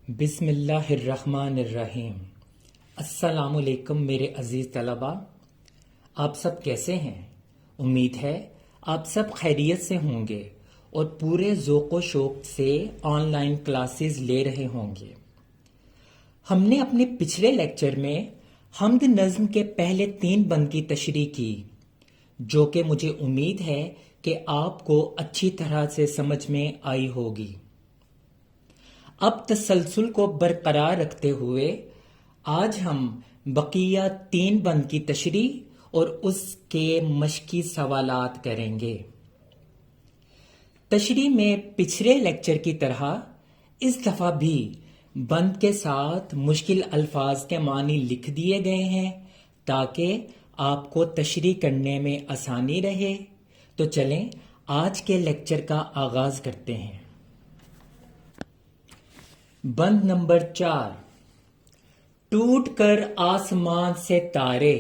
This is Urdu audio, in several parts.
بسم اللہ الرحمن الرحیم۔ السلام علیکم میرے عزیز طلباء، آپ سب کیسے ہیں؟ امید ہے آپ سب خیریت سے ہوں گے اور پورے ذوق و شوق سے آن لائن کلاسز لے رہے ہوں گے۔ ہم نے اپنے پچھلے لیکچر میں حمد نظم کے پہلے 3 بند کی تشریح کی، جو کہ مجھے امید ہے کہ آپ کو اچھی طرح سے سمجھ میں آئی ہوگی۔ اب تسلسل کو برقرار رکھتے ہوئے آج ہم بقیہ 3 بند کی تشریح اور اس کے مشقی سوالات کریں گے۔ تشریح میں پچھلے لیکچر کی طرح اس دفعہ بھی بند کے ساتھ مشکل الفاظ کے معنی لکھ دیے گئے ہیں تاکہ آپ کو تشریح کرنے میں آسانی رہے۔ تو چلیں آج کے لیکچر کا آغاز کرتے ہیں۔ بند نمبر 4۔ ٹوٹ کر آسمان سے تارے،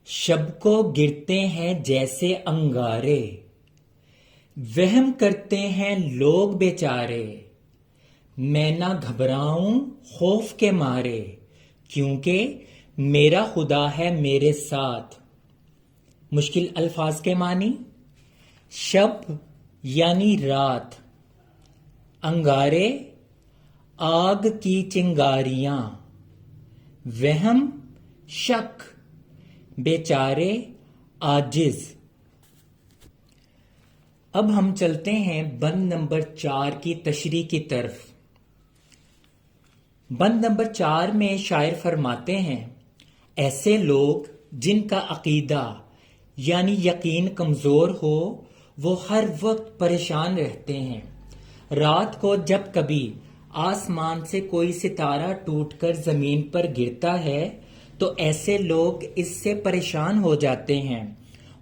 شب کو گرتے ہیں جیسے انگارے، وہم کرتے ہیں لوگ بیچارے، میں نہ گھبراؤں خوف کے مارے، کیونکہ میرا خدا ہے میرے ساتھ۔ مشکل الفاظ کے معنی: شب یعنی رات، انگارے آگ کی چنگاریاں، وہم شک، بیچارے عاجز۔ اب ہم چلتے ہیں بند نمبر 4 کی تشریح کی طرف۔ بند نمبر 4 میں شاعر فرماتے ہیں، ایسے لوگ جن کا عقیدہ یعنی یقین کمزور ہو وہ ہر وقت پریشان رہتے ہیں۔ رات کو جب کبھی آسمان سے کوئی ستارہ ٹوٹ کر زمین پر گرتا ہے تو ایسے لوگ اس سے پریشان ہو جاتے ہیں۔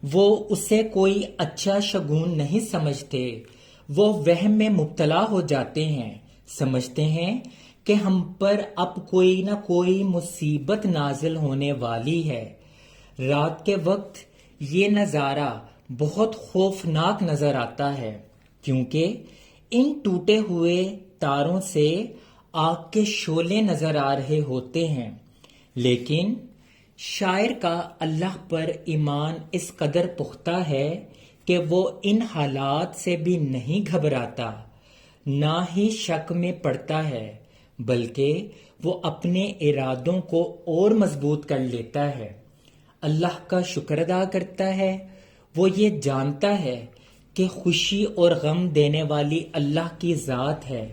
وہ اسے کوئی اچھا شگون نہیں سمجھتے، وہ وہم میں مبتلا ہو جاتے ہیں، سمجھتے ہیں کہ ہم پر اب کوئی نہ کوئی مصیبت نازل ہونے والی ہے۔ رات کے وقت یہ نظارہ بہت خوفناک نظر آتا ہے، کیونکہ ان ٹوٹے ہوئے تاروں سے آگ کے شعلے نظر آ رہے ہوتے ہیں، لیکن شاعر کا اللہ پر ایمان اس قدر پختہ ہے کہ وہ ان حالات سے بھی نہیں گھبراتا، نہ ہی شک میں پڑتا ہے، بلکہ وہ اپنے ارادوں کو اور مضبوط کر لیتا ہے، اللہ کا شکر ادا کرتا ہے۔ وہ یہ جانتا ہے کہ خوشی اور غم دینے والی اللہ کی ذات ہے،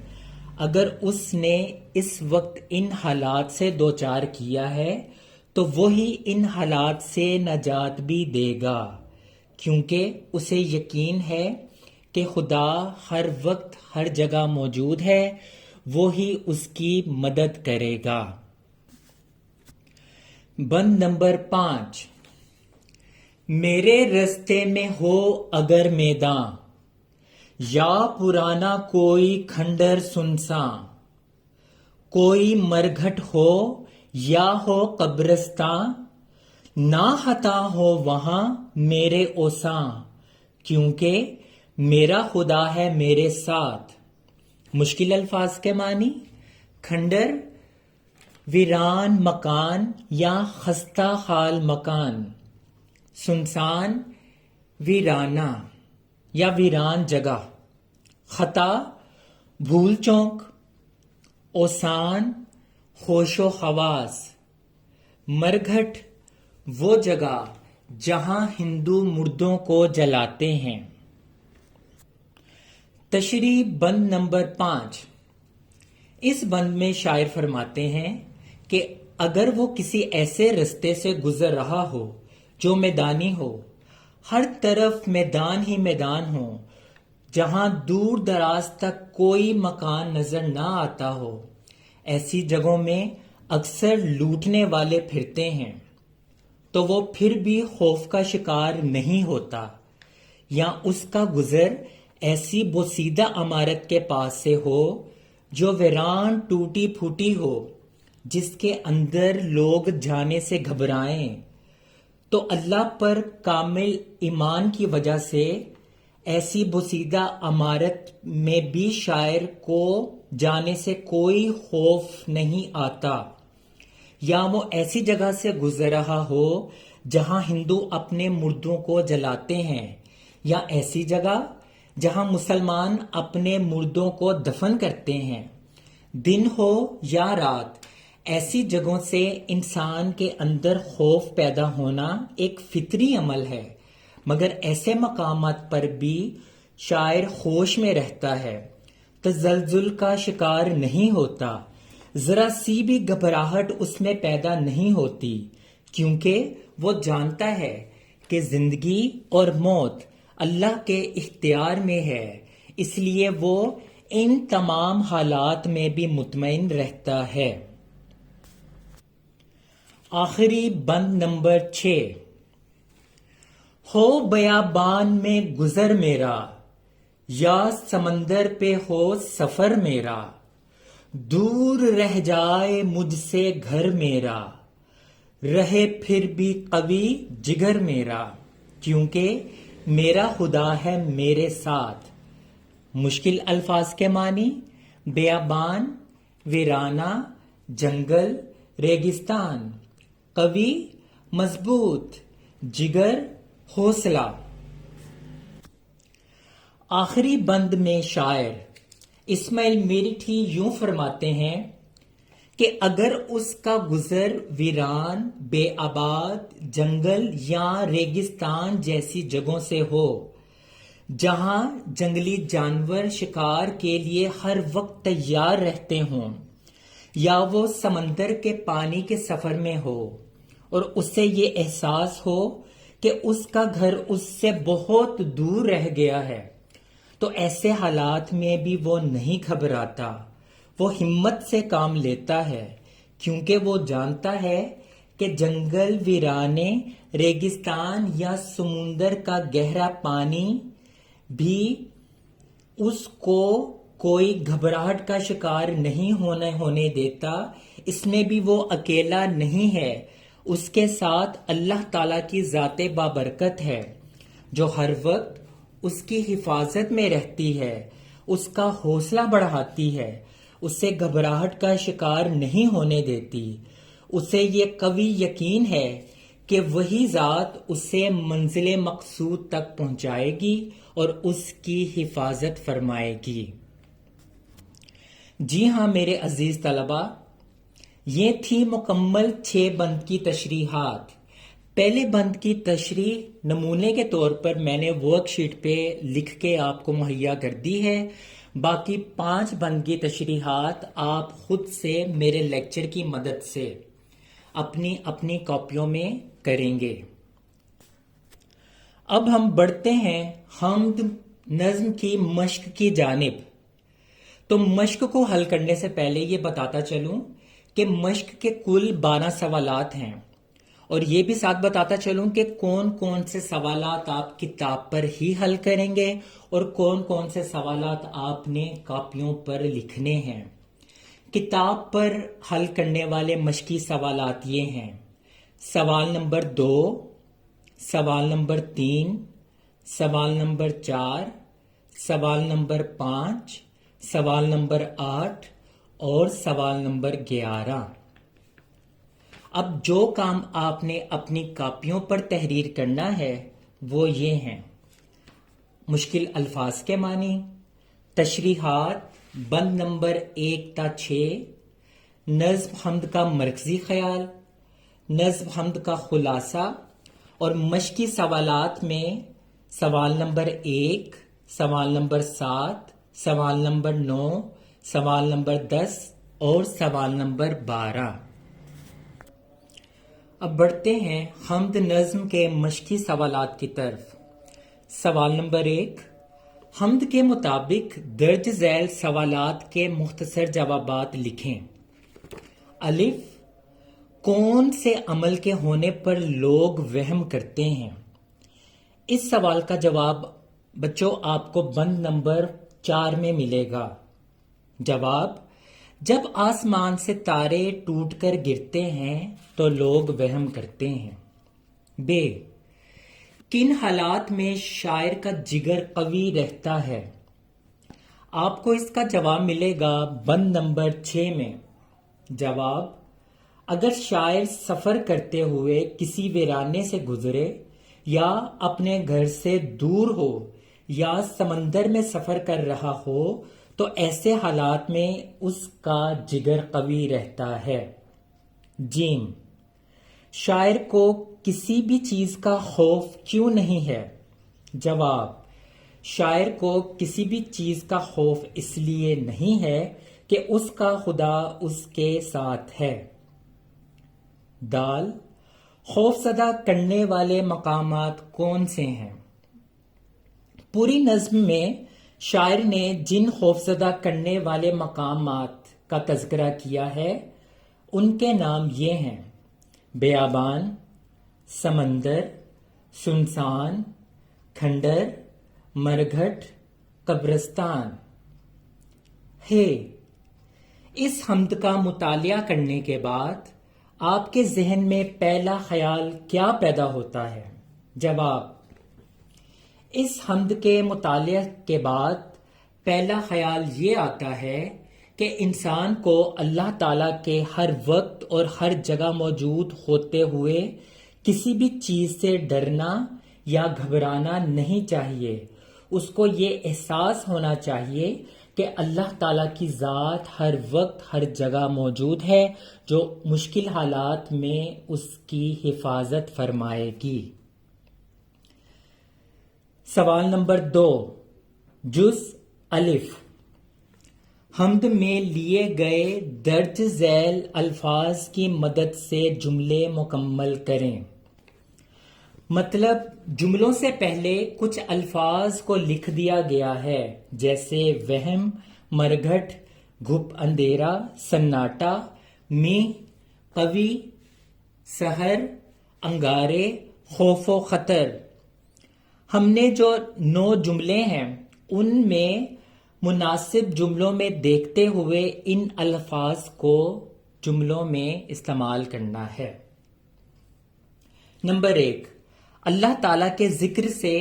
اگر اس نے اس وقت ان حالات سے دوچار کیا ہے تو وہی ان حالات سے نجات بھی دے گا، کیونکہ اسے یقین ہے کہ خدا ہر وقت ہر جگہ موجود ہے، وہی اس کی مدد کرے گا۔ بند نمبر 5۔ میرے رستے میں ہو اگر میداں، یا پرانا کوئی کھنڈر سنساں، کوئی مرگھٹ ہو یا ہو قبرستاں، نہ ہتا ہو وہاں میرے اوساں، کیونکہ میرا خدا ہے میرے ساتھ۔ مشکل الفاظ کے معنی: کھنڈر ویران مکان یا خستہ حال مکان، سنسان ویرانہ یا ویران جگہ، خطا بھول چونک، اوسان ہوش و حواس، مرگھٹ وہ جگہ جہاں ہندو مردوں کو جلاتے ہیں۔ تشریح بند نمبر 5۔ اس بند میں شاعر فرماتے ہیں کہ اگر وہ کسی ایسے رستے سے گزر رہا ہو جو میدانی ہو، ہر طرف میدان ہی میدان ہو، جہاں دور دراز تک کوئی مکان نظر نہ آتا ہو، ایسی جگہوں میں اکثر لوٹنے والے پھرتے ہیں، تو وہ پھر بھی خوف کا شکار نہیں ہوتا، یا اس کا گزر ایسی بوسیدہ عمارت کے پاس سے ہو جو ویران ٹوٹی پھوٹی ہو، جس کے اندر لوگ جانے سے گھبرائیں، تو اللہ پر کامل ایمان کی وجہ سے ایسی بوسیدہ عمارت میں بھی شاعر کو جانے سے کوئی خوف نہیں آتا، یا وہ ایسی جگہ سے گزر رہا ہو جہاں ہندو اپنے مردوں کو جلاتے ہیں، یا ایسی جگہ جہاں مسلمان اپنے مردوں کو دفن کرتے ہیں۔ دن ہو یا رات، ایسی جگہوں سے انسان کے اندر خوف پیدا ہونا ایک فطری عمل ہے، مگر ایسے مقامات پر بھی شاعر ہوش میں رہتا ہے، تزلزل کا شکار نہیں ہوتا، ذرا سی بھی گھبراہٹ اس میں پیدا نہیں ہوتی، کیونکہ وہ جانتا ہے کہ زندگی اور موت اللہ کے اختیار میں ہے، اس لیے وہ ان تمام حالات میں بھی مطمئن رہتا ہے۔ آخری بند نمبر 6۔ ہو بیابان میں گزر میرا، یا سمندر پہ ہو سفر میرا، دور رہ جائے مجھ سے گھر میرا، رہے پھر بھی قوی جگر میرا، کیونکہ میرا خدا ہے میرے ساتھ۔ مشکل الفاظ کے معنی: بیابان، ویرانہ، جنگل، ریگستان، قوی، مضبوط، جگر، حوصلہ۔ آخری بند میں شاعر اسماعیل میرٹھی یوں فرماتے ہیں کہ اگر اس کا گزر ویران، بے آباد، جنگل یا ریگستان جیسی جگہوں سے ہو، جہاں جنگلی جانور شکار کے لیے ہر وقت تیار رہتے ہوں، یا وہ سمندر کے پانی کے سفر میں ہو اور اسے یہ احساس ہو کہ اس کا گھر اس سے بہت دور رہ گیا ہے، تو ایسے حالات میں بھی وہ نہیں گھبراتا، وہ ہمت سے کام لیتا ہے، کیونکہ وہ جانتا ہے کہ جنگل، ویرانے، ریگستان یا سمندر کا گہرا پانی بھی اس کو کوئی گھبراہٹ کا شکار نہیں ہونے دیتا، اس میں بھی وہ اکیلا نہیں ہے، اس کے ساتھ اللہ تعالیٰ کی ذات بابرکت ہے جو ہر وقت اس کی حفاظت میں رہتی ہے، اس کا حوصلہ بڑھاتی ہے، اسے گھبراہٹ کا شکار نہیں ہونے دیتی، اسے یہ قوی یقین ہے کہ وہی ذات اسے منزل مقصود تک پہنچائے گی اور اس کی حفاظت فرمائے گی۔ جی ہاں میرے عزیز طلبہ، یہ تھی مکمل 6 بند کی تشریحات۔ پہلے بند کی تشریح نمونے کے طور پر میں نے ورک شیٹ پہ لکھ کے آپ کو مہیا کر دی ہے، باقی 5 بند کی تشریحات آپ خود سے میرے لیکچر کی مدد سے اپنی کاپیوں میں کریں گے۔ اب ہم بڑھتے ہیں حمد نظم کی مشق کی جانب۔ تو مشق کو حل کرنے سے پہلے یہ بتاتا چلوں کہ مشق کے کل 12 سوالات ہیں، اور یہ بھی ساتھ بتاتا چلوں کہ کون کون سے سوالات آپ کتاب پر ہی حل کریں گے اور کون کون سے سوالات آپ نے کاپیوں پر لکھنے ہیں۔ کتاب پر حل کرنے والے مشقی سوالات یہ ہیں: سوال نمبر 2، سوال نمبر 3، سوال نمبر 4، سوال نمبر 5، سوال نمبر 8 اور سوال نمبر 11۔ اب جو کام آپ نے اپنی کاپیوں پر تحریر کرنا ہے وہ یہ ہیں: مشکل الفاظ کے معنی، تشریحات بند نمبر 1 تا 6، نظم حمد کا مرکزی خیال، نظم حمد کا خلاصہ، اور مشقی سوالات میں سوال نمبر 1، سوال نمبر 7، سوال نمبر 9، سوال نمبر 10 اور سوال نمبر 12۔ اب بڑھتے ہیں حمد نظم کے مشقی سوالات کی طرف۔ سوال نمبر 1، حمد کے مطابق درج ذیل سوالات کے مختصر جوابات لکھیں۔ الف، کون سے عمل کے ہونے پر لوگ وہم کرتے ہیں؟ اس سوال کا جواب بچوں آپ کو بند نمبر 4 میں ملے گا۔ جواب: جب آسمان سے تارے ٹوٹ کر گرتے ہیں تو لوگ وہم کرتے ہیں۔ ب، کن حالات میں شاعر کا جگر قوی رہتا ہے؟ آپ کو اس کا جواب ملے گا بند نمبر 6 میں۔ جواب: اگر شاعر سفر کرتے ہوئے کسی ویرانے سے گزرے یا اپنے گھر سے دور ہو یا سمندر میں سفر کر رہا ہو تو ایسے حالات میں اس کا جگر قوی رہتا ہے۔ جیم: شاعر کو کسی بھی چیز کا خوف کیوں نہیں ہے؟ جواب: شاعر کو کسی بھی چیز کا خوف اس لیے نہیں ہے کہ اس کا خدا اس کے ساتھ ہے۔ دال: خوف زدہ کرنے والے مقامات کون سے ہیں؟ پوری نظم میں شاعر نے جن خوفزدہ کرنے والے مقامات کا تذکرہ کیا ہے ان کے نام یہ ہیں: بیابان، سمندر، سنسان، کھنڈر، مرگھٹ، قبرستان۔ ہے اس حمد کا مطالعہ کرنے کے بعد آپ کے ذہن میں پہلا خیال کیا پیدا ہوتا ہے؟ جواب: اس حمد کے مطالعہ کے بعد پہلا خیال یہ آتا ہے کہ انسان کو اللہ تعالیٰ کے ہر وقت اور ہر جگہ موجود ہوتے ہوئے کسی بھی چیز سے ڈرنا یا گھبرانا نہیں چاہیے۔ اس کو یہ احساس ہونا چاہیے کہ اللہ تعالیٰ کی ذات ہر وقت ہر جگہ موجود ہے جو مشکل حالات میں اس کی حفاظت فرمائے گی۔ سوال نمبر 2، جز الف۔ حمد میں لیے گئے درج ذیل الفاظ کی مدد سے جملے مکمل کریں۔ مطلب جملوں سے پہلے کچھ الفاظ کو لکھ دیا گیا ہے، جیسے وہم، مرگھٹ، گھپ اندھیرا، سناٹا، میہ، قوی، سحر، انگارے، خوف و خطر۔ ہم نے جو 9 جملے ہیں ان میں مناسب جملوں میں دیکھتے ہوئے ان الفاظ کو جملوں میں استعمال کرنا ہے۔ نمبر 1، اللہ تعالیٰ کے ذکر سے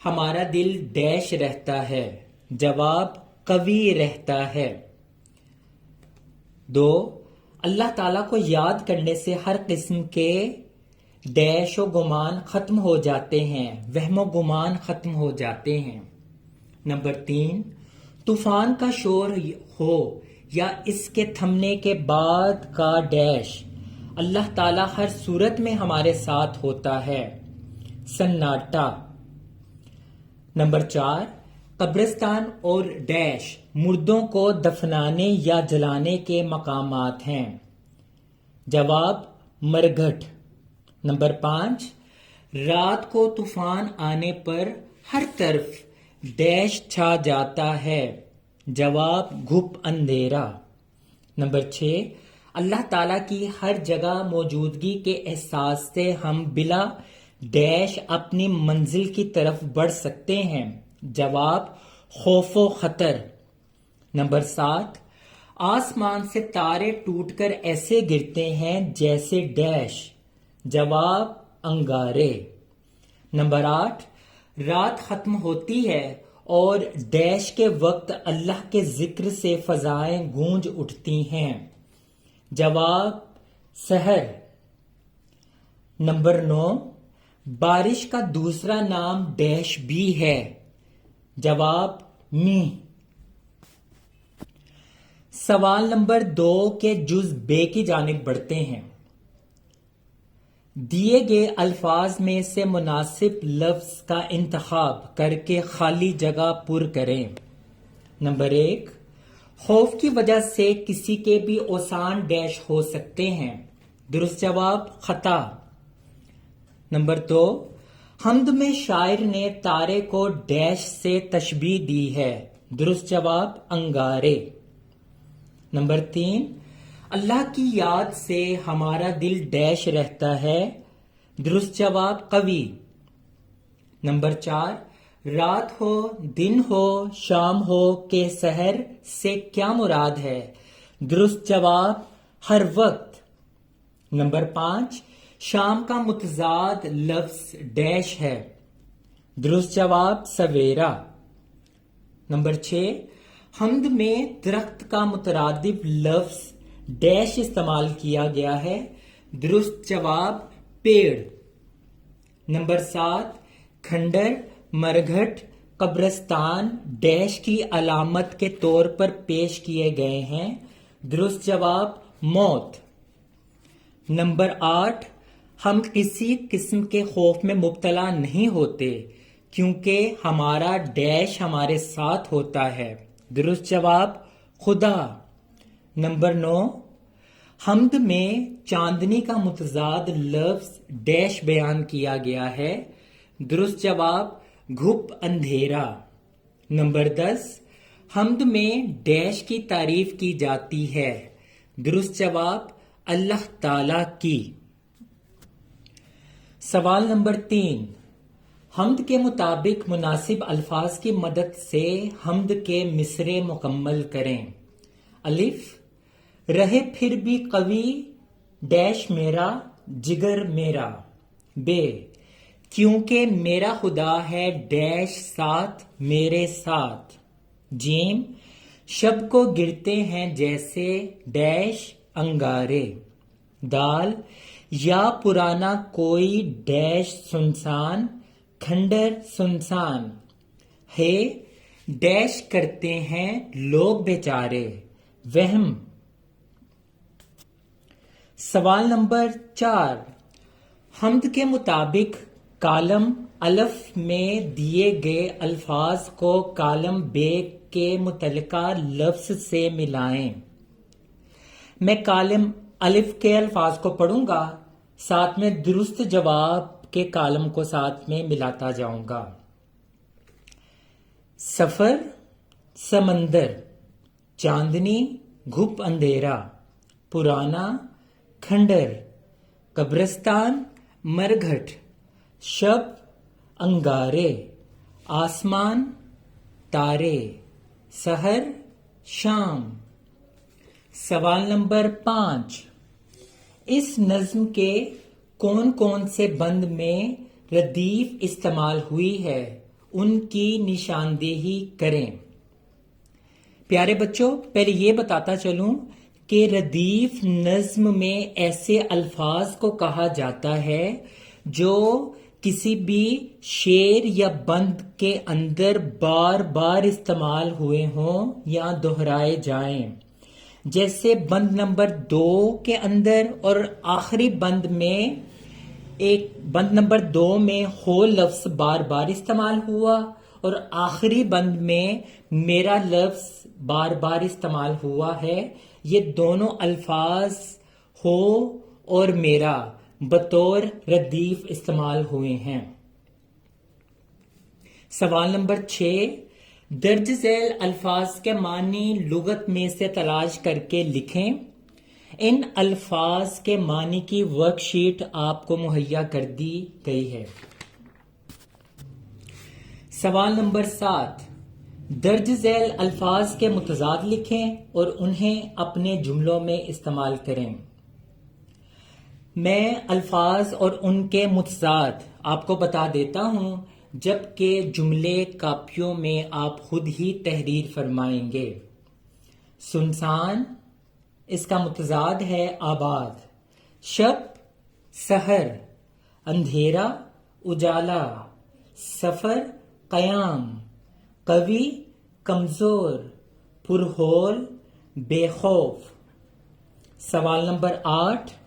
ہمارا دل ڈیش رہتا ہے۔ جواب: قوی رہتا ہے۔ 2، اللہ تعالیٰ کو یاد کرنے سے ہر قسم کے ڈیش و گمان ختم ہو جاتے ہیں، وہم و گمان ختم ہو جاتے ہیں۔ نمبر 3، طوفان کا شور ہو یا اس کے تھمنے کے بعد کا ڈیش، اللہ تعالیٰ ہر صورت میں ہمارے ساتھ ہوتا ہے۔ سناٹا۔ نمبر 4، قبرستان اور ڈیش مردوں کو دفنانے یا جلانے کے مقامات ہیں۔ جواب: مرگھٹ۔ نمبر 5، رات کو طوفان آنے پر ہر طرف ڈیش چھا جاتا ہے۔ جواب: گھپ اندھیرا۔ نمبر 6، اللہ تعالیٰ کی ہر جگہ موجودگی کے احساس سے ہم بلا ڈیش اپنی منزل کی طرف بڑھ سکتے ہیں۔ جواب: خوف و خطر۔ نمبر 7، آسمان سے تارے ٹوٹ کر ایسے گرتے ہیں جیسے ڈیش۔ جواب: انگارے۔ نمبر 8، رات ختم ہوتی ہے اور ڈیش کے وقت اللہ کے ذکر سے فضائیں گونج اٹھتی ہیں۔ جواب: سحر۔ نمبر 9، بارش کا دوسرا نام ڈیش بھی ہے۔ جواب: میہ۔ سوال نمبر 2 کے جز بے کی جانب بڑھتے ہیں۔ دیے گئے الفاظ میں سے مناسب لفظ کا انتخاب کر کے خالی جگہ پر کریں۔ نمبر 1، خوف کی وجہ سے کسی کے بھی اوسان ڈیش ہو سکتے ہیں۔ درست جواب: خطا۔ نمبر 2، حمد میں شاعر نے تارے کو ڈیش سے تشبیہ دی ہے۔ درست جواب: انگارے۔ نمبر 3، اللہ کی یاد سے ہمارا دل ڈیش رہتا ہے۔ درست جواب: قوی۔ نمبر 4، رات ہو، دن ہو، شام ہو کہ سحر سے کیا مراد ہے؟ درست جواب: ہر وقت۔ نمبر 5، شام کا متضاد لفظ ڈیش ہے۔ درست جواب سویرا۔ نمبر 6، حمد میں درخت کا مترادف لفظ ڈیش استعمال کیا گیا ہے۔ درست جواب پیڑ۔ نمبر 7، کھنڈر، مرگھٹ، قبرستان ڈیش کی علامت کے طور پر پیش کیے گئے ہیں۔ درست جواب موت۔ نمبر 8، ہم کسی قسم کے خوف میں مبتلا نہیں ہوتے کیونکہ ہمارا ڈیش ہمارے ساتھ ہوتا ہے۔ درست جواب خدا۔ نمبر 9، حمد میں چاندنی کا متضاد لفظ ڈیش بیان کیا گیا ہے۔ درست جواب گھپ اندھیرا۔ نمبر 10، حمد میں ڈیش کی تعریف کی جاتی ہے۔ درست جواب اللہ تعالی کی۔ سوال نمبر 3، حمد کے مطابق مناسب الفاظ کی مدد سے حمد کے مصرعے مکمل کریں۔ الف، رہے پھر بھی قوی ڈیش میرا جگر میرا۔ بے، کیونکہ میرا خدا ہے ڈیش ساتھ میرے ساتھ۔ جیم، شب کو گرتے ہیں جیسے ڈیش انگارے۔ دال، یا پرانا کوئی ڈیش سنسان کھنڈر سنسان ہے ڈیش کرتے ہیں لوگ بیچارے وہم۔ سوال نمبر 4، حمد کے مطابق کالم الف میں دیے گئے الفاظ کو کالم بے کے متعلقہ لفظ سے ملائیں۔ میں کالم الف کے الفاظ کو پڑھوں گا، ساتھ میں درست جواب کے کالم کو ساتھ میں ملاتا جاؤں گا۔ سفر، سمندر، چاندنی، گھپ اندھیرا، پرانا، کھنڈر، قبرستان، مرگھٹ، شب، انگارے، آسمان، تارے، سحر، شام۔ سوال نمبر 5، اس نظم کے کون کون سے بند میں ردیف استعمال ہوئی ہے، ان کی نشاندہی کریں۔ پیارے بچوں، پہلے یہ بتاتا چلوں کہ ردیف نظم میں ایسے الفاظ کو کہا جاتا ہے جو کسی بھی شعر یا بند کے اندر بار بار استعمال ہوئے ہوں یا دہرائے جائیں، جیسے بند نمبر 2 کے اندر اور آخری بند میں بند نمبر 2 میں ہو لفظ بار بار استعمال ہوا اور آخری بند میں میرا لفظ بار بار استعمال ہوا ہے۔ یہ دونوں الفاظ ہو اور میرا بطور ردیف استعمال ہوئے ہیں۔ سوال نمبر 6، درج ذیل الفاظ کے معنی لغت میں سے تلاش کر کے لکھیں۔ ان الفاظ کے معنی کی ورک شیٹ آپ کو مہیا کر دی گئی ہے۔ سوال نمبر 7، درج ذیل الفاظ کے متضاد لکھیں اور انہیں اپنے جملوں میں استعمال کریں۔ میں الفاظ اور ان کے متضاد آپ کو بتا دیتا ہوں، جبکہ جملے کاپیوں میں آپ خود ہی تحریر فرمائیں گے۔ سنسان، اس کا متضاد ہے آباد۔ شب، سحر، اندھیرا، اجالا، سفر، قیام، قوی، کمزور، پرہول، بے خوف۔ سوال نمبر 8،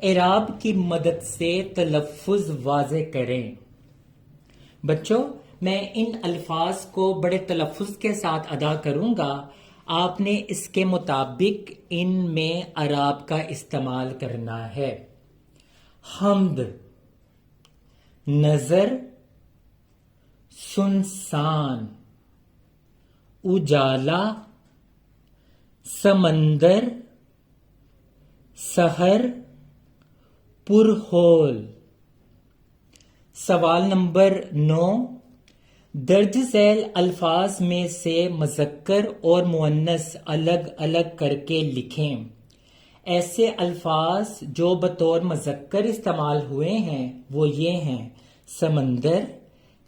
اعراب کی مدد سے تلفظ واضح کریں۔ بچوں، میں ان الفاظ کو بڑے تلفظ کے ساتھ ادا کروں گا، آپ نے اس کے مطابق ان میں اعراب کا استعمال کرنا ہے۔ حمد، نظر، سنسان، اجالا، سمندر، سحر، پرہول۔ سوال نمبر 9، درج ذیل الفاظ میں سے مذکر اور مؤنث الگ الگ کر کے لکھیں۔ ایسے الفاظ جو بطور مذکر استعمال ہوئے ہیں وہ یہ ہیں: سمندر،